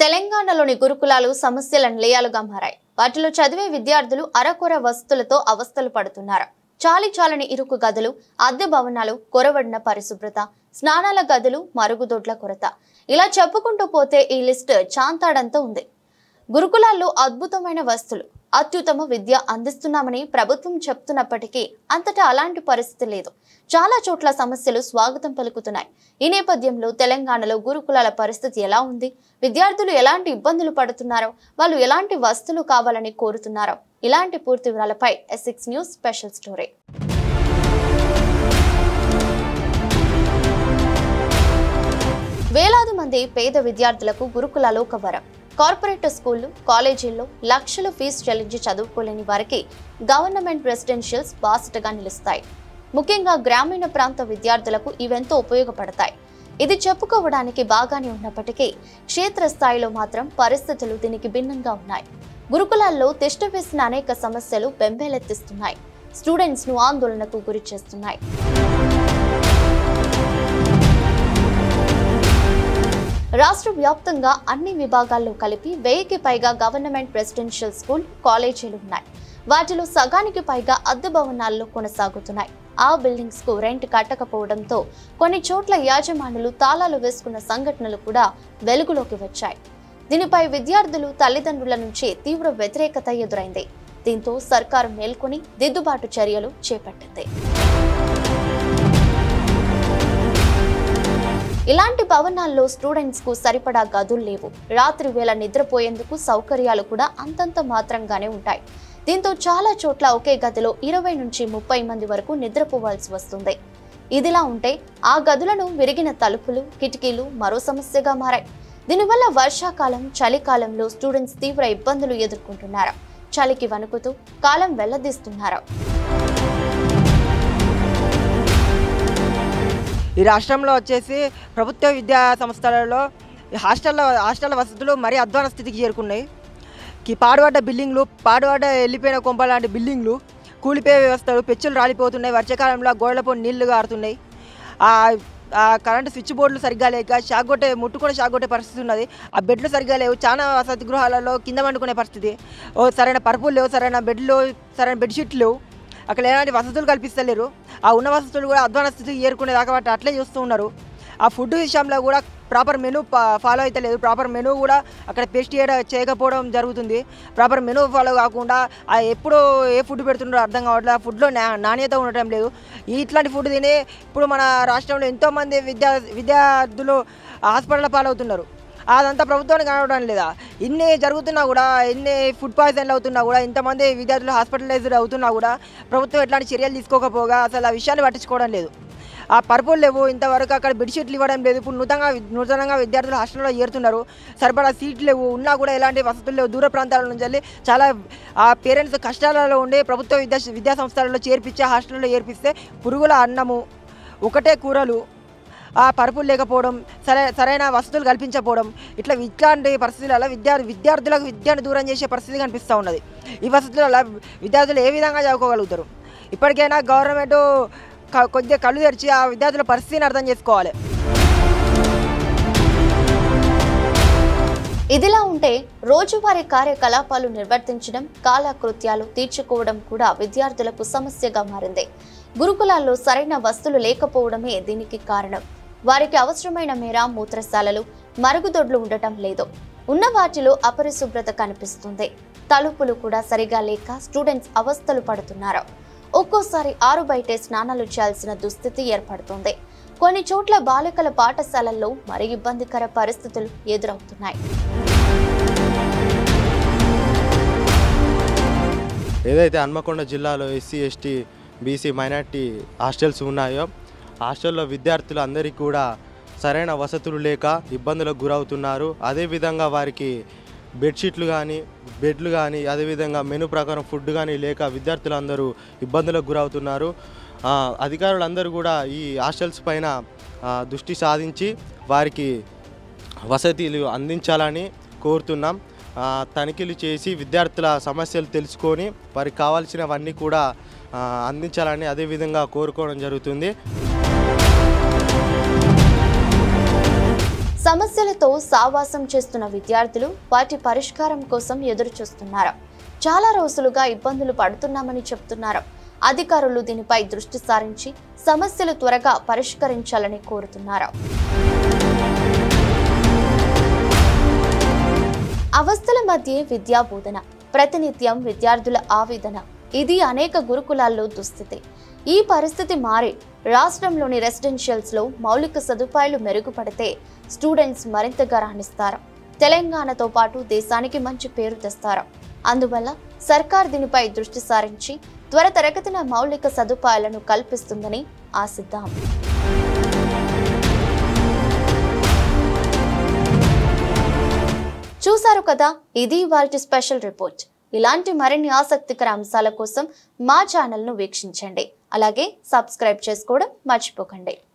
తెలంగాణలోని గురుకులాలు సమస్యల నిలయాలుగా మారాయి. వాటిలో చదివే విద్యార్థులు అరకొర వసతులతో అవస్థలు పడుతున్నారు. చాలని ఇరుకు గదులు, అద్దె భవనాలు, కొరవడిన పరిశుభ్రత, స్నానాల గదులు, మరుగుదొడ్ల కొరత, ఇలా చెప్పుకుంటూ పోతే ఈ లిస్ట్ చాంతాడంతా ఉంది. గురుకులాల్లో అద్భుతమైన వసతులు, అత్యుత్తమ విద్య అందిస్తున్నామని ప్రభుత్వం చెప్తున్నప్పటికీ అంతటా అలాంటి పరిస్థితి లేదు. చాలా చోట్ల సమస్యలు స్వాగతం పలుకుతున్నాయి. ఈ నేపథ్యంలో తెలంగాణలో గురుకులాల పరిస్థితి ఎలా ఉంది, విద్యార్థులు ఎలాంటి ఇబ్బందులు పడుతున్నారో, వాళ్ళు ఎలాంటి వసతులు కావాలని కోరుతున్నారో, ఇలాంటి పూర్తి వివరాలపై S6 న్యూస్ స్పెషల్ స్టోరీ. వేలాది మంది పేద విద్యార్థులకు గురుకులాలు ఒక వరం. కార్పొరేట్ స్కూళ్లు, కాలేజీల్లో లక్షలు ఫీజు చెల్లించి చదువుకోలేని వారికి గవర్నమెంట్ రెసిడెన్షియల్స్ బాసటగా నిలుస్తాయి. ముఖ్యంగా గ్రామీణ ప్రాంత విద్యార్థులకు ఇవెంతో ఉపయోగపడతాయి. ఇది చెప్పుకోవడానికి బాగానే ఉన్నప్పటికీ క్షేత్రస్థాయిలో మాత్రం పరిస్థితులు దీనికి భిన్నంగా ఉన్నాయి. గురుకులాల్లో తిష్టవేసిన అనేక సమస్యలు బెంబేలెత్తిస్తున్నాయి. స్టూడెంట్స్ ను ఆందోళనకు గురి చేస్తున్నాయి. రాష్ట్ర వ్యాప్తంగా అన్ని విభాగాల్లో కలిపి 1000కి పైగా గవర్నమెంట్ రెసిడెన్షియల్ స్కూల్, కాలేజీలు ఉన్నాయి. వాటిలో సగానికి పైగా అద్దె భవనాల్లో కొనసాగుతున్నాయి. ఆ బిల్డింగ్స్ కు రెంట్ కట్టకపోవడంతో కొన్ని చోట్ల యాజమానులు తాళాలు వేసుకున్న సంఘటనలు కూడా వెలుగులోకి వచ్చాయి. దీనిపై విద్యార్థులు, తల్లిదండ్రుల నుంచి తీవ్ర వ్యతిరేకత ఎదురైంది. దీంతో సర్కారు మేల్కొని దిద్దుబాటు చర్యలు చేపట్టింది. ఇలాంటి భవనాల్లో స్టూడెంట్స్ కు సరిపడా గదులు లేవు. రాత్రి వేళ నిద్రపోయేందుకు సౌకర్యాలు కూడా అంతంత మాత్రంగానే ఉంటాయి. దీంతో చాలా చోట్ల ఒకే గదిలో 20 నుంచి 30 మంది వరకు నిద్రపోవాల్సి వస్తుంది. ఇదిలా ఉంటే ఆ గదులను విరిగిన తలుపులు, కిటికీలు మరో సమస్యగా మారాయి. దీనివల్ల వర్షాకాలం, చలికాలంలో స్టూడెంట్స్ తీవ్ర ఇబ్బందులు ఎదుర్కొంటున్నారు. చలికి వణుకుతూ కాలం వెళ్లదీస్తున్నారు. ఈ రాష్ట్రంలో వచ్చేసి ప్రభుత్వ విద్యా సంస్థలలో హాస్టల్ వసతులు మరీ అధ్వాన స్థితికి చేరుకున్నాయి. పాడుపడ్డ బిల్డింగ్లు, పాడుపడ్డ వెళ్ళిపోయిన కొంప లాంటి బిల్డింగ్లు, కూలిపోయే వ్యవస్థలు, పెచ్చులు రాలిపోతున్నాయి. వర్షాకాలంలో గోడలపై నీళ్లు గారుతున్నాయి. ఆ కరెంటు స్విచ్ బోర్డులు సరిగ్గా లేక ముట్టుకునే షాక్ కొట్టే పరిస్థితి ఉన్నది. ఆ బెడ్లు సరిగ్గా లేవు. చాలా వసతి గృహాలలో కింద వండుకునే పరిస్థితి. సరైన పరుపులు లేవు, సరైన బెడ్లు, సరైన బెడ్షీట్లు లేవు. అక్కడ ఎలాంటి వసతులు కల్పిస్తలేరు. ఆ ఉన్న వసతులు కూడా అధ్వాన స్థితికి చేరుకునేదాకా కాబట్టి అట్లే చూస్తూ ఉన్నారు. ఆ ఫుడ్ విషయంలో కూడా ప్రాపర్ మెనూ ఫాలో అయితే లేదు. ప్రాపర్ మెనూ కూడా అక్కడ పేస్ట్ చేయకపోవడం జరుగుతుంది. ప్రాపర్ మెనూ ఫాలో కాకుండా ఎప్పుడు ఏ ఫుడ్ పెడుతున్నారో అర్థం కావట్లేదు. ఆ ఫుడ్లో నాణ్యత ఉండటం లేదు. ఇట్లాంటి ఫుడ్ తిని ఇప్పుడు మన రాష్ట్రంలో ఎంతోమంది విద్యార్థులు హాస్పిటల్ పాలవుతున్నారు. అదంతా ప్రభుత్వానికి కనవడం లేదా? ఇన్ని జరుగుతున్నా కూడా, ఇన్ని ఫుడ్ పాయిజన్లు అవుతున్నా కూడా, ఇంతమంది విద్యార్థులు హాస్పిటలైజ్డ్ అవుతున్నా కూడా ప్రభుత్వం ఎట్లాంటి చర్యలు తీసుకోకపోగా అసలు ఆ విషయాన్ని పట్టించుకోవడం లేదు. ఆ పరుపులు లేవు, ఇంతవరకు అక్కడ బెడ్షీట్లు ఇవ్వడం లేదు. ఇప్పుడు నూతనంగా విద్యార్థులు హాస్టల్లో చేరుతున్నారు. సరిపడా సీట్లు లేవు, ఉన్నా కూడా ఎలాంటి వసతులు లేవు. దూర ప్రాంతాల నుంచి వెళ్ళి చాలా ఆ పేరెంట్స్ కష్టాలలో ఉండి ప్రభుత్వ విద్యా సంస్థలలో చేర్పించి హాస్టల్లో చేర్పిస్తే పురుగుల అన్నము, ఒకటే కూరలు, ఆ పరుపులు లేకపోవడం, సరైన వసతులు కల్పించకపోవడం, ఇట్లాంటి పరిస్థితులలో విద్యార్థులకు విద్యను దూరం చేసే పరిస్థితి కనిపిస్తూ ఉన్నది. ఈ వసతులలో విద్యార్థులు ఏ విధంగా చదువుకోగలుగుతారు? ఇప్పటికైనా గవర్నమెంట్ కొద్దిగా కళ్ళు తెరిచి ఆ విద్యార్థుల పరిస్థితిని అర్థం చేసుకోవాలి. ఇదిలా ఉంటే రోజువారీ కార్యకలాపాలు నిర్వర్తించడం, కాలకృత్యాలు తీర్చుకోవడం కూడా విద్యార్థులకు సమస్యగా మారింది. గురుకులాల్లో సరైన వసతులు లేకపోవడమే దీనికి కారణం. వారికి అవసరమైన మేర మూత్రశాలలు, మరుగుదొడ్లు ఉండటం లేదు. ఉన్న వాటిలో అపరిశుభ్రత కనిపిస్తుంది. తలుపులు కూడా సరిగా లేక స్టూడెంట్స్ అవస్థలు పడుతున్నారు. ఒక్కోసారి ఆరు బయటే స్నానాలు చేయాల్సిన దుస్థితి ఏర్పడుతుంది. కొన్ని చోట్ల బాలికల పాఠశాలల్లో మరీ ఇబ్బందికర పరిస్థితులు ఎదురవుతున్నాయి. ఏదైతే హన్మకొండ జిల్లాలో SC, ST, BC minority hostels ఉన్నాయో, హాస్టల్లో విద్యార్థులు అందరికీ కూడా సరైన వసతులు లేక ఇబ్బందులకు గురవుతున్నారు. అదేవిధంగా వారికి బెడ్షీట్లు కానీ, బెడ్లు కానీ, అదేవిధంగా మెనూ ప్రకారం ఫుడ్ కానీ లేక విద్యార్థులందరూ ఇబ్బందులకు గురవుతున్నారు. అధికారులందరూ కూడా ఈ హాస్టల్స్ పైన దృష్టి సాధించి వారికి వసతులు అందించాలని కోరుతున్నాం. తనిఖీలు చేసి విద్యార్థుల సమస్యలు తెలుసుకొని వారికి కావాల్సినవన్నీ కూడా అందించాలని అదేవిధంగా కోరుకోవడం జరుగుతుంది. సమస్యలతో సావాసం చేస్తున్న విద్యార్థులు వాటి పరిష్కారం కోసం ఎదురు చూస్తున్నారు. చాలా రోజులుగా ఇబ్బందులు పడుతున్నామని చెప్తున్నారు. అధికారులు దీనిపై దృష్టి సారించి సమస్యలు త్వరగా పరిష్కరించాలని కోరుతున్నారు. అవస్థల మధ్య విద్యా బోధన, ప్రతినిత్యం విద్యార్థుల ఆవేదన, ఇది అనేక గురుకులాల్లో దుస్థితి. ఈ పరిస్థితి మారి రాష్ట్రంలోని రెసిడెన్షియల్స్ లో మౌలిక సదుపాయాలు మెరుగుపడితే స్టూడెంట్స్ మరింతగా రాణిస్తారు. తెలంగాణతో పాటు దేశానికి మంచి పేరు తెస్తారు. అందువల్ల సర్కార్ దీనిపై దృష్టి సారించి త్వరితగతిన మౌలిక సదుపాయాలను కల్పిస్తుందని ఆశిద్దాం. చూశారు కదా, ఇది ఇవాల్టి స్పెషల్ రిపోర్ట్. ఇలాంటి మరిన్ని ఆసక్తికర అంశాల కోసం మా ఛానల్ను వీక్షించండి. అలాగే సబ్స్క్రైబ్ చేసుకోవడం మర్చిపోకండి.